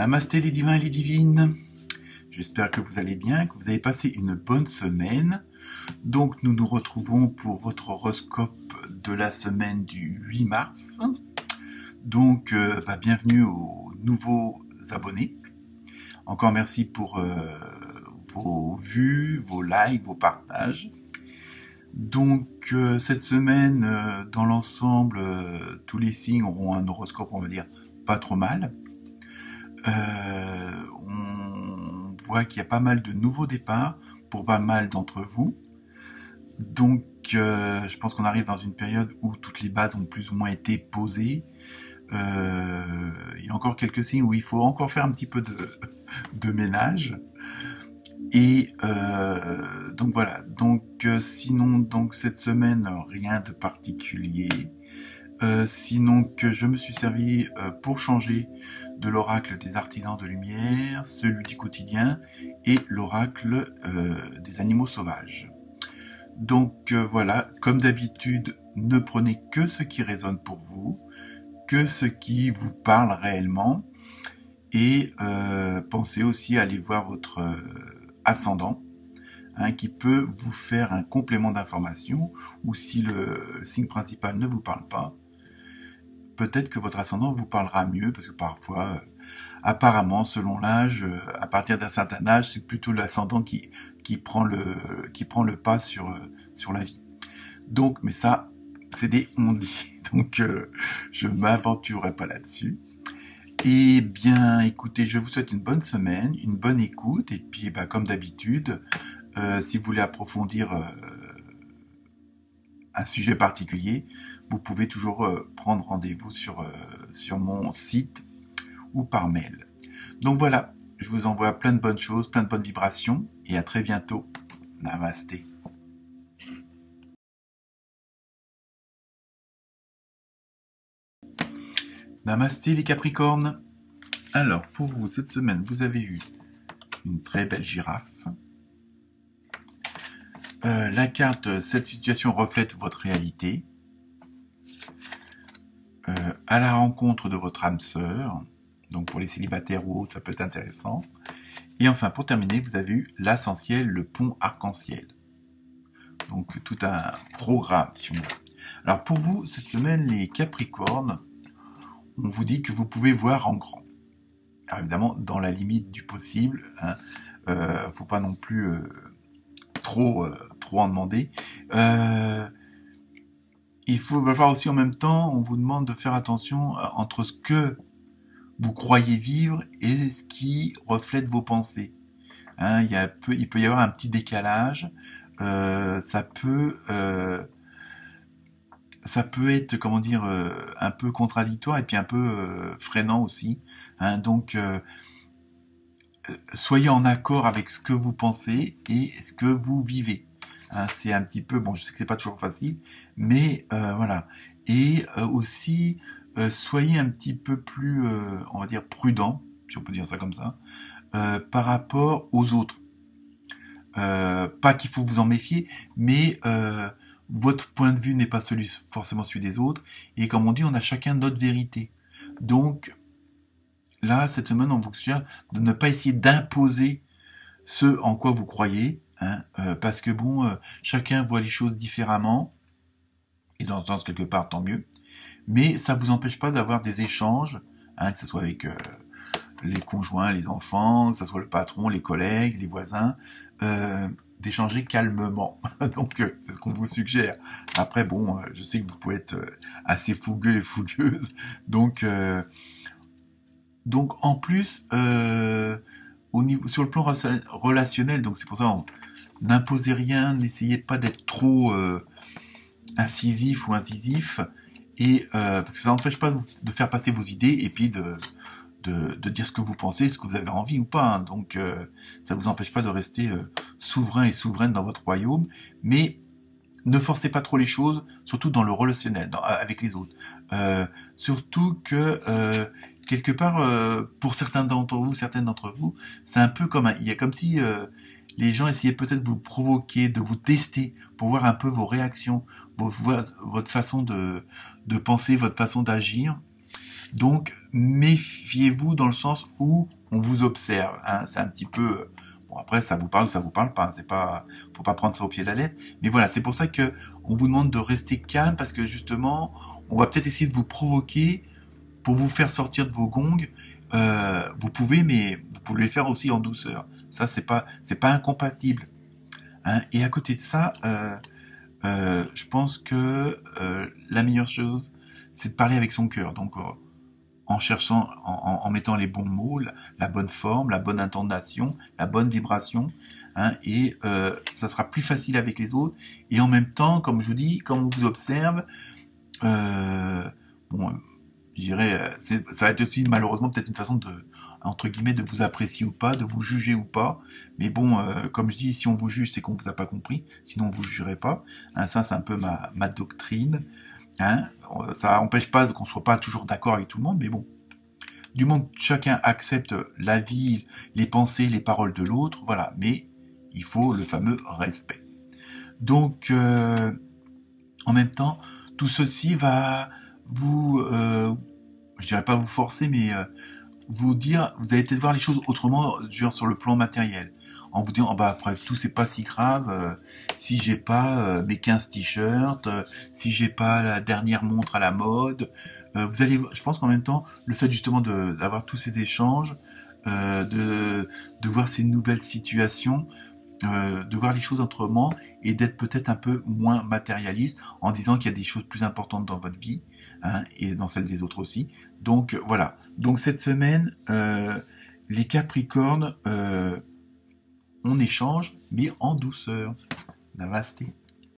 Namasté les divins et les divines, j'espère que vous allez bien, que vous avez passé une bonne semaine. Donc nous nous retrouvons pour votre horoscope de la semaine du 8 mars. Donc bienvenue aux nouveaux abonnés. Encore merci pour vos vues, vos likes, vos partages. Donc cette semaine, dans l'ensemble, tous les signes auront un horoscope, on va dire, pas trop mal. On voit qu'il y a pas mal de nouveaux départs pour pas mal d'entre vous. Donc je pense qu'on arrive dans une période où toutes les bases ont plus ou moins été posées. Il y a encore quelques signes où il faut encore faire un petit peu de ménage. Et donc voilà, sinon donc cette semaine rien de particulier, sinon que je me suis servi pour changer de l'oracle des artisans de lumière, celui du quotidien et l'oracle des animaux sauvages. Donc voilà, comme d'habitude, ne prenez que ce qui résonne pour vous, que ce qui vous parle réellement, et pensez aussi à aller voir votre ascendant, qui peut vous faire un complément d'information, ou si le signe principal ne vous parle pas, peut-être que votre ascendant vous parlera mieux, parce que parfois, apparemment, selon l'âge, à partir d'un certain âge, c'est plutôt l'ascendant qui prend le pas sur la vie. Donc, mais ça, c'est des on-dit, donc je m'aventurerai pas là-dessus. Eh bien, écoutez, je vous souhaite une bonne semaine, une bonne écoute, et puis comme d'habitude, si vous voulez approfondir un sujet particulier, vous pouvez toujours prendre rendez-vous sur mon site ou par mail. Donc voilà, je vous envoie plein de bonnes choses, plein de bonnes vibrations, et à très bientôt. Namasté. Namasté les Capricornes. Alors, pour vous, cette semaine, vous avez eu une très belle girafe. La carte, cette situation reflète votre réalité. À la rencontre de votre âme sœur. Donc pour les célibataires ou autres, ça peut être intéressant. Et enfin, pour terminer, vous avez eu l'essentiel, le pont arc-en-ciel. Donc tout un programme, si on veut. Alors pour vous, cette semaine, les Capricornes, on vous dit que vous pouvez voir en grand. Alors évidemment, dans la limite du possible, faut pas non plus trop en demander. Il faut voir aussi en même temps, on vous demande de faire attention entre ce que vous croyez vivre et ce qui reflète vos pensées. Il peut y avoir un petit décalage. Ça peut être, comment dire, un peu contradictoire et puis un peu freinant aussi. Donc, soyez en accord avec ce que vous pensez et ce que vous vivez. C'est un petit peu, bon, je sais que c'est pas toujours facile, mais voilà. Et aussi, soyez un petit peu plus, on va dire, prudent, si on peut dire ça comme ça, par rapport aux autres. Pas qu'il faut vous en méfier, mais votre point de vue n'est pas forcément celui des autres, et comme on dit, on a chacun notre vérité. Donc, là, cette semaine, on vous suggère de ne pas essayer d'imposer ce en quoi vous croyez, parce que chacun voit les choses différemment, et dans ce sens, quelque part, tant mieux, mais ça vous empêche pas d'avoir des échanges, que ce soit avec les conjoints, les enfants, que ce soit le patron, les collègues, les voisins, d'échanger calmement. Donc c'est ce qu'on vous suggère. Après je sais que vous pouvez être assez fougueux et fougueuse, donc en plus sur le plan relationnel, donc c'est pour ça n'imposez rien, n'essayez pas d'être trop incisif ou incisif, et parce que ça n'empêche pas de faire passer vos idées et puis de dire ce que vous pensez, ce que vous avez envie ou pas. Donc ça vous empêche pas de rester souverain et souveraine dans votre royaume, mais ne forcez pas trop les choses, surtout dans le relationnel, avec les autres. Surtout que quelque part, pour certaines d'entre vous, c'est un peu comme il y a comme si les gens essayaient peut-être de vous provoquer, de vous tester, pour voir un peu vos réactions, votre façon de penser, votre façon d'agir. Donc, méfiez-vous dans le sens où on vous observe. Hein. C'est un petit peu... Bon, après, ça vous parle ou ça vous parle pas. C'est pas, faut pas prendre ça au pied de la lettre. Mais voilà, c'est pour ça que on vous demande de rester calme parce que justement, on va peut-être essayer de vous provoquer pour vous faire sortir de vos gongs. Vous pouvez, mais vous pouvez le faire aussi en douceur. Ça, c'est pas incompatible. Hein. Et à côté de ça, je pense que la meilleure chose, c'est de parler avec son cœur. Donc, en cherchant, en mettant les bons mots, la bonne forme, la bonne intonation, la bonne vibration, hein, et ça sera plus facile avec les autres. Et en même temps, comme je vous dis, comme on vous observe, bon, je dirais, ça va être aussi malheureusement peut-être une façon de, entre guillemets, de vous apprécier ou pas, de vous juger ou pas. Mais bon, comme je dis, si on vous juge, c'est qu'on vous a pas compris, sinon vous jugerez pas. Hein, ça, c'est un peu ma doctrine. Hein, ça n'empêche pas qu'on soit pas toujours d'accord avec tout le monde, mais bon, du moment que chacun accepte la vie, les pensées, les paroles de l'autre, voilà. Mais il faut le fameux respect. Donc, en même temps, tout ceci va vous, je dirais pas vous forcer, mais vous dire, vous allez peut-être voir les choses autrement, genre sur le plan matériel. En vous disant, oh bah après tout c'est pas si grave, si j'ai pas mes 15 t-shirts, si j'ai pas la dernière montre à la mode, vous allez, je pense qu'en même temps, le fait justement d'avoir tous ces échanges, de voir ces nouvelles situations, de voir les choses autrement et d'être peut-être un peu moins matérialiste en disant qu'il y a des choses plus importantes dans votre vie, hein, et dans celle des autres aussi. Donc voilà. Donc cette semaine, les Capricornes, on échange, mais en douceur. Namasté.